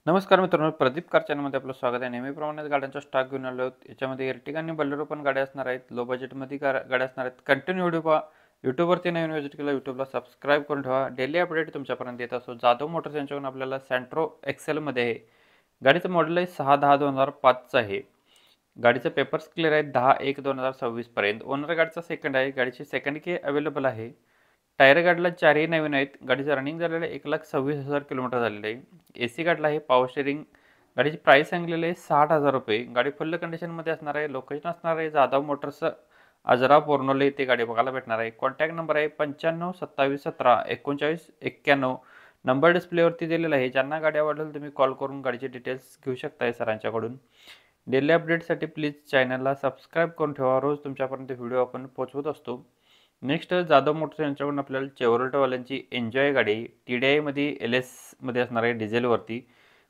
नमस्कार मित्रांनो, प्रदीप कार चॅनलमध्ये आपलं स्वागत आहे. नेहमीप्रमाणेच गाड्यांचा स्टॉक घेऊन आलो आहोत. याच्यामध्ये एर्टिगा आणि बोलेरो पण गाड्या असणार आहेत. लो बजेटमध्ये गाड्या असणार आहेत. कंटिन्यू व्हिडिओ पहा. यूट्यूबवरती नवीन व्हिजिट केला, यूट्यूबला सबस्क्राईब करून ठेवा. डेली अपडेट तुमच्यापर्यंत येत असतो. जाधव मोटर्स यांच्याकडून आपल्याला सँट्रो एक्सेलमध्ये आहे. गाडीचं मॉडेल आहे 6/10/2005चं आहे. गाडीचे पेपर्स क्लिअर आहेत 10/1/2026 पर्यंत. ओनर गाडीचा सेकंड आहे. गाडीची सेकंड की अवेलेबल आहे. टायर गाडीला चारही नवीन आहेत. गाडीचं रनिंग झालेलं आहे 1,26,000 किलोमीटर झालेलं आहे. AC गाडीला आहे. Power steering. गाडीची प्राइस सांगलेली आहे 60,000 रुपये. गाडी फुल कंडिशनमध्ये असणार आहे. लोकेशन असणार आहे जाधव मोटर्स, आजरा पोर्नोले इथे गाडी बघायला भेटणार आहे. कॉन्टॅक्ट नंबर आहे 95 27 17 39 91. नंबर डिस्प्लेवरती दिलेला आहे. ज्यांना गाडी आवडली तुम्ही कॉल करून गाडीचे डिटेल्स घेऊ शकताय सरांच्याकडून. डेली अपडेटसाठी प्लीज चॅनलला सबस्क्राईब करून ठेवा. रोज तुमच्यापर्यंत व्हिडिओ आपण पोहोचवत असतो. नेक्स्ट जाधव मोटर्स यांच्याकडून आपल्याला चेवरोलेटवाल्यांची एन्जॉय गाडी TDI LS असणार आहे डिझेलवरती.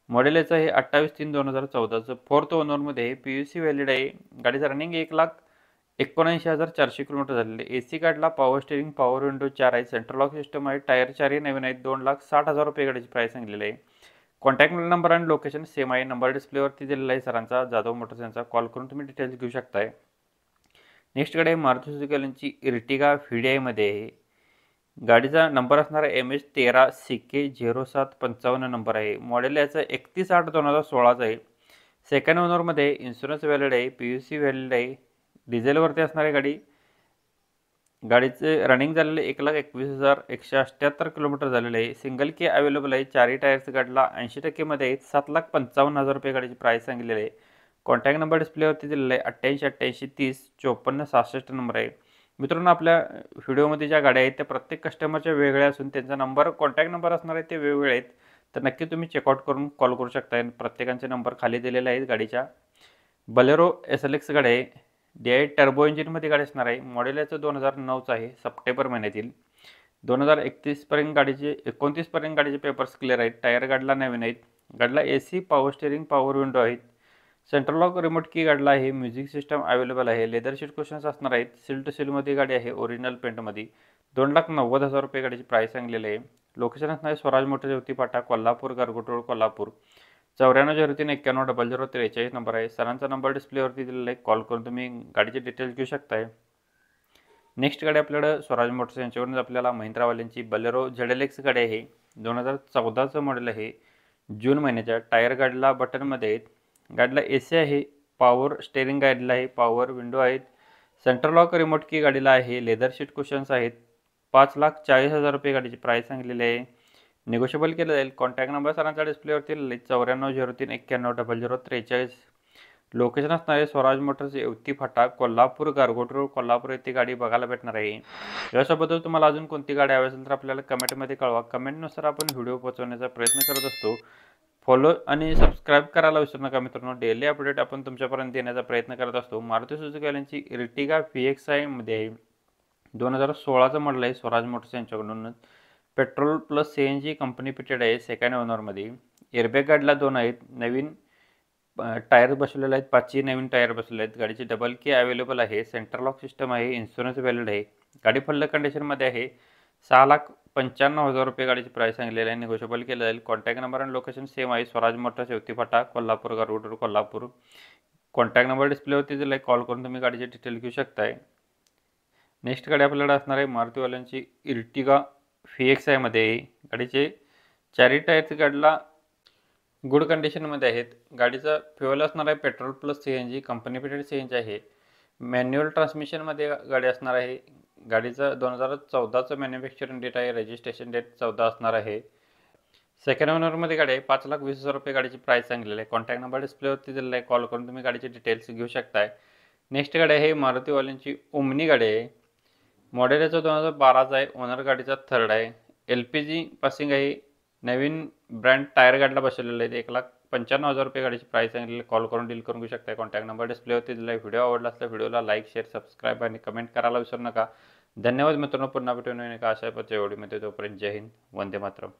मॉडेल याचं आहे 28/3/2014चं. फोर्थ ओनरमध्ये PUC व्हॅलिड आहे. गाडीचं रनिंग 1,79,400 किलोमीटर झालेले. AC गाडीला पॉवर स्टेरिंग, पॉवर विंडो 4 आहे. सेंट्रल लॉक सिस्टम आहे. टायर 4ही नवीन आहेत. 2,60,000 रुपये गाडीची प्राइस सांगलेली आहे. कॉन्टॅक्ट नंबर आणि लोकेशन सेम आहे. नंबर डिस्प्लेवरती दिलेला आहे सरांचा, जाधव मोटर्स यांचा. कॉल करून तुम्ही डिटेल्स घेऊ शकताय. नेक्स्ट गाडी आहे मारुती सुझुकी इर्टिगा VDIमध्ये आहे. गाडीचा नंबर असणार आहे MS13CK0755 नंबर आहे. मॉडेल याचं 31/8/2016चं आहे. सेकंड ओनरमध्ये इन्शुरन्स व्हॅलिड आहे. PUC व्हॅलिड आहे. डिझेलवरती असणारी गाडी. गाडीचे रनिंग झालेले 1,21,178 किलोमीटर झालेले आहे. सिंगल की अवेलेबल आहे. चारही टायर्स गाडीला 80% मध्ये आहेत. 7,55,000 रुपये गाडीची प्राइस सांगितलेली आहे. कॉन्टॅक्ट नंबर डिस्प्लेवरती दिलेला आहे 88 88 30 54 66 नंबर आहे. मित्रांनो, आपल्या व्हिडिओमध्ये ज्या गाड्या आहेत त्या प्रत्येक कस्टमरच्या वेगळ्या असून त्यांचा नंबर, कॉन्टॅक्ट नंबर असणार आहे ते वेगवेगळे आहेत. तर नक्की तुम्ही चेकआउट करून कॉल करू शकता. प्रत्येकाचे नंबर खाली दिलेले आहेत गाडीच्या. बलेरो SLX गाडी आहे. DI टर्बो इंजिनमध्ये गाडी असणार आहे. मॉडेल याचं 2009चं आहे. सप्टेंबर महिन्यातील. 2031 गाडीचे 29 गाडीचे पेपर्स क्लिअर आहेत. टायर गाडीला नवीन आहेत. गाडीला AC, power steering, power window आहेत. सेंट्रल लॉक रिमोट की गाडीला आहे. म्युझिक सिस्टम अवेलेबल आहे. लेदर सीट क्वेश्चन्स असणार आहेत. सील टू सीलमध्ये गाडी आहे. ओरिजिनल पेंटमध्ये. 2,90,000 रुपये गाडीची प्राइस सांगलेली आहे. लोकेशन असणार आहे स्वराज मोटर्स, येवती फाटा, कोल्हापूर, गारगोट रोड, कोल्हापूर. 9403910043 नंबर आहे. सरांचा नंबर डिस्प्लेवरती दिलेला आहे. कॉल करून तुम्ही गाडीचे डिटेल्स घेऊ शकताय. नेक्स्ट गाडी आपल्याकडं स्वराज मोटर्स यांच्याकडून आपल्याला महिंद्रावाल्यांची बलेरो ZLX गाडी आहे. 2014चं मॉडेल आहे. जून महिन्याच्या. टायर गाडीला बटनमध्ये आहेत. गाडीला AC आहे. पॉवर स्टेरिंग गाडीला आहे. पॉवर विंडो आहेत. सेंट्रल लॉक रिमोट की गाडीला आहे. लेदर सीट क्वेश्चन्स आहेत. 5,40,000 रुपये गाडीची प्राइस सांगलेली आहे. निगोशिएबल केलं जाईल. कॉन्टॅक्ट नंबर सरांचा डिस्प्लेवरती 9403910043. लोकेशन असणार आहे स्वराज मोटर्स, येवती फाटा, कोल्हापूर, गारगोट रोड, कोल्हापूर येथे गाडी बघायला भेटणार आहे. यासोबतच तुम्हाला अजून कोणती गाडी हवी असेल तर आपल्याला कमेंटमध्ये कळवा. कमेंटनुसार आपण व्हिडिओ पोहोचवण्याचा प्रयत्न करत असतो. फॉलो आणि सबस्क्राईब करायला विसरू नका मित्रांनो. डेली अपडेट आपण तुमच्यापर्यंत देण्याचा प्रयत्न करत असतो. मारुती सुझुकी यांची इर्टिगा VXI मध्ये आहे. 2016चं मॉडेल आहे. स्वराज मोटर्स यांच्याकडून. Petrol plus CNG company fitted आहे. सेकंड ओनरमध्ये. एअरबॅग गाडीला 2 आहेत. नवीन टायर बसवलेले आहेत. 5ही नवीन टायर बसवले आहेत. गाडीची डबल की अवेलेबल आहे. सेंट्रल लॉक सिस्टम आहे. इन्शुरन्स व्हॅलिड आहे. गाडी फुल कंडिशनमध्ये आहे. 6,95,000 रुपये गाडीची प्राइस सांगलेली आहे. निगोशिएबल केलं जाईल. कॉन्टॅक्ट नंबर आणि लोकेशन सेम आहे. स्वराज मोटर्स, येवती फाटा, Kolhapur, Gargot road, Kolhapur. Contact number डिस्प्लेवरती दिला आहे. कॉल करून तुम्ही गाडीचे डिटेल घेऊ शकताय. नेक्स्ट गाडी आपल्याकडे असणार आहे मारुतीवाल्यांची इर्टिगा VXI मध्ये. गाडीचे चारही टायर्स गाडीला गुड कंडिशनमध्ये आहेत. गाडीचा फ्युएल असणार आहे petrol plus CNG company fitted CNG आहे. मॅन्युअल ट्रान्समिशनमध्ये गाडी असणार आहे. गाडीचं 2014चं मॅन्युफॅक्चरिंग डेट आहे. रजिस्ट्रेशन डेट 14 असणार आहे. सेकंड ओनरमध्ये गाडी आहे. 5,20,000 रुपये गाडीची प्राइस सांगलेली आहे. कॉन्टॅक्ट नंबर डिस्प्लेवरती दिलेला आहे. कॉल करून तुम्ही गाडीचे डिटेल्स घेऊ शकताय. नेक्स्ट गाडी आहे मारुतीवाल्यांची ओमनी गाडी आहे. मॉडेल याचं 2012चं आहे. ओनर गाडीचा थर्ड आहे. LPG पासिंग आहे. नवीन ब्रँड टायर गाडीला बसवलेले आहेत. 1,95,000 रुपये गाडीची प्राइस सांगितलेली. कॉल करून डील करून घेऊ शकता. कॉन्टॅक्ट नंबर डिस्प्लेवरती दिला आहे. व्हिडिओ आवडला असला व्हिडिओला लाईक, शेअर, सबस्क्राईब आणि कमेंट करायला विसरू नका. धन्यवाद मित्रांनो. पुन्हा भेटून एका अशा व्हिडिओमध्ये. तोपर्यंत जय हिंद, वंदे मातरम.